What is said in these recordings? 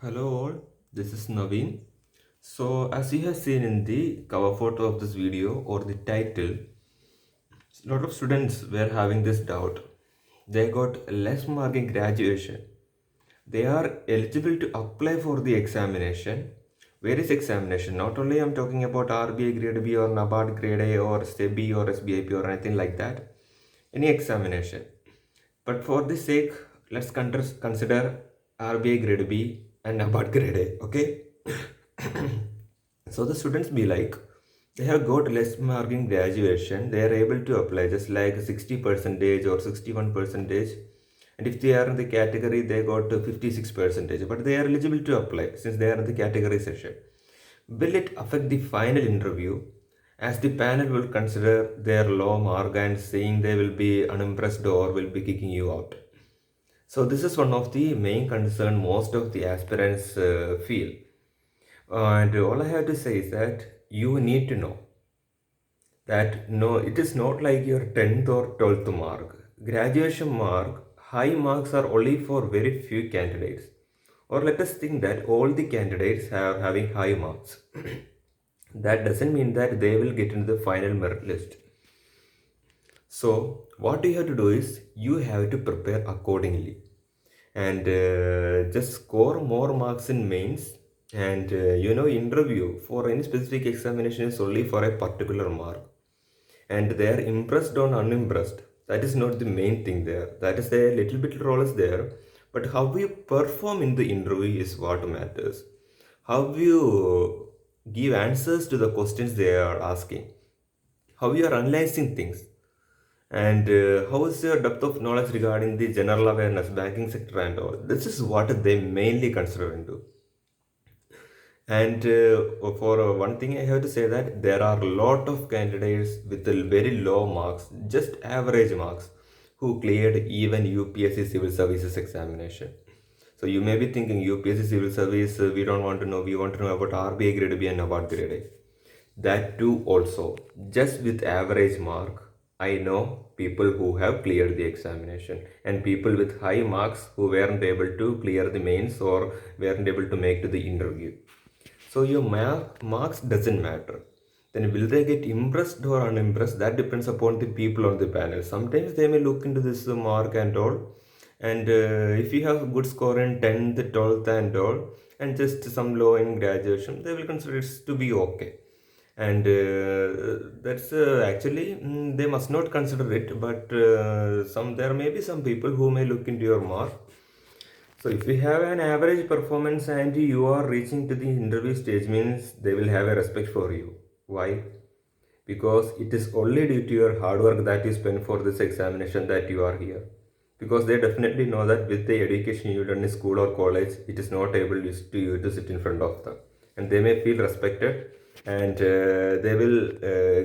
Hello all, this is Naveen. So as you have seen in the cover photo of this video or the title, a lot of students were having this doubt. They got less mark in graduation. They are eligible to apply for the examination. Where is examination? Not only I'm talking about RBI Grade B or NABARD Grade A or SEBI or SBIP or anything like that. Any examination. But for the sake, let's consider RBI Grade B and NABARD Grade A. Okay. So the students be like, they have got less mark in graduation, they are able to apply just like 60 percentage or 61 percentage, and if they are in the category they got 56 percentage, but they are eligible to apply since they are in the category section. Will it affect the final interview, as the panel will consider their low mark and saying they will be unimpressed or will be kicking you out? So this is one of the main concern most of the aspirants feel. And all I have to say is that you need to know that no, it is not like your 10th or 12th mark. Graduation mark, high marks are only for very few candidates. Or let us think that all the candidates are having high marks. That doesn't mean that they will get into the final merit list. So what you have to do is you have to prepare accordingly and just score more marks in mains, and interview for any specific examination is only for a particular mark, and they are impressed or unimpressed, that is not the main thing there. That is a little bit role is there, but how you perform in the interview is what matters. How you give answers to the questions they are asking, how you are analyzing things, and how is your depth of knowledge regarding the general awareness, banking sector, and all. This is what they mainly consider into. And for one thing, I have to say that there are a lot of candidates with very low marks, just average marks, who cleared even UPSC Civil Services examination. So you may be thinking UPSC Civil Service, we don't want to know, we want to know about RBI Grade B and NABARD Grade A. That too also, just with average mark, I know people who have cleared the examination, and people with high marks who weren't able to clear the mains or weren't able to make to the interview. So your marks doesn't matter. Then will they get impressed or unimpressed? That depends upon the people on the panel. Sometimes they may look into this mark and all, and if you have a good score in 10th, 12th and all, and just some low in graduation, they will consider it to be okay. And that's actually they must not consider it, but there may be some people who may look into your mark. So if you have an average performance and you are reaching to the interview stage, means they will have a respect for you. Why? Because it is only due to your hard work that you spend for this examination that you are here. Because they definitely know that with the education you done in school or college, it is not able to you to sit in front of them, and they may feel respected, and they will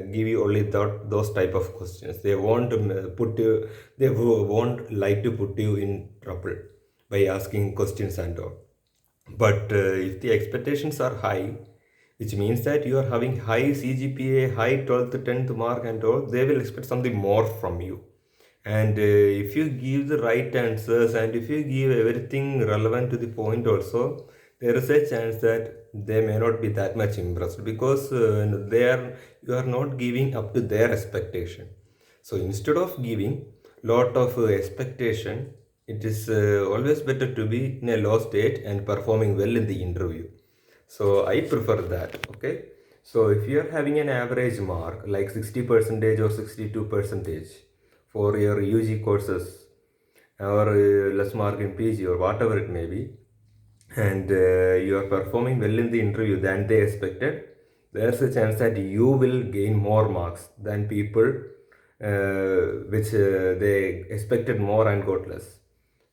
give you only those type of questions. They won't they won't like to put you in trouble by asking questions and all. But if the expectations are high, which means that you are having high CGPA, high 12th, 10th mark and all, they will expect something more from you. And if you give the right answers and if you give everything relevant to the point also, there is a chance that they may not be that much impressed, because you are not giving up to their expectation. So instead of giving lot of expectation, it is always better to be in a low state and performing well in the interview. So I prefer that. Okay. So if you are having an average mark like 60 percentage or 62 percentage for your UG courses, or less mark in PG or whatever it may be, and you are performing well in the interview than they expected, there's a chance that you will gain more marks than people which they expected more and got less.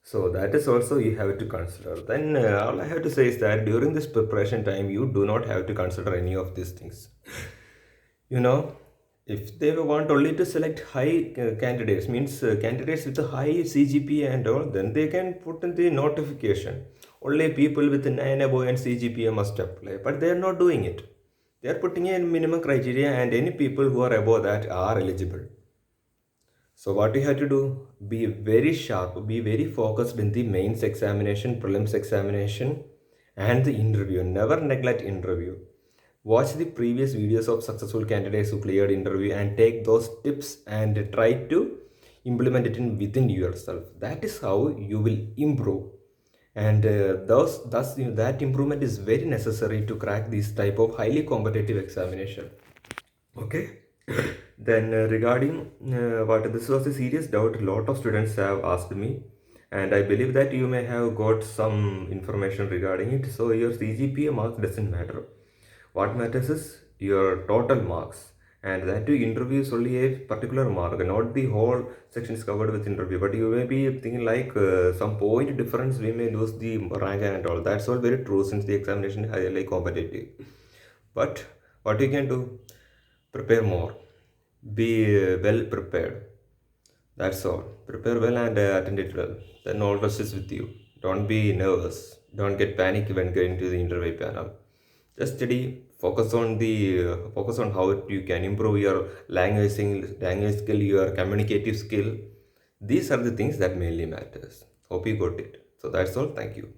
So that is also you have to consider. Then all I have to say is that during this preparation time, you do not have to consider any of these things. You know, if they want only to select high candidates, means candidates with a high CGPA and all, then they can put in the notification. Only people with 9 above and CGPA must apply, but they are not doing it. They are putting in minimum criteria, and any people who are above that are eligible. So what you have to do, be very sharp, be very focused in the mains examination, prelims examination, And the interview, never neglect interview. Watch the previous videos of successful candidates who cleared interview and take those tips and try to implement it in within yourself. That is how you will improve. And thus that improvement is very necessary to crack this type of highly competitive examination. Okay. Then regarding what this was a serious doubt a lot of students have asked me, and I believe that you may have got some information regarding it. So your CGPA marks doesn't matter. What matters is your total marks, and that too interview is only a particular mark, not the whole section is covered with interview. But you may be thinking like some point difference we may lose the rank and all. That's all very true since the examination is highly competitive. But what you can do? Prepare more. Be well prepared. That's all. Prepare well and attend it well. Then all rest is with you. Don't be nervous. Don't get panic when going to the interview panel. Just study. Focus on how you can improve your language skill, your communicative skill. These are the things that mainly matters. Hope you got it. So that's all. Thank you.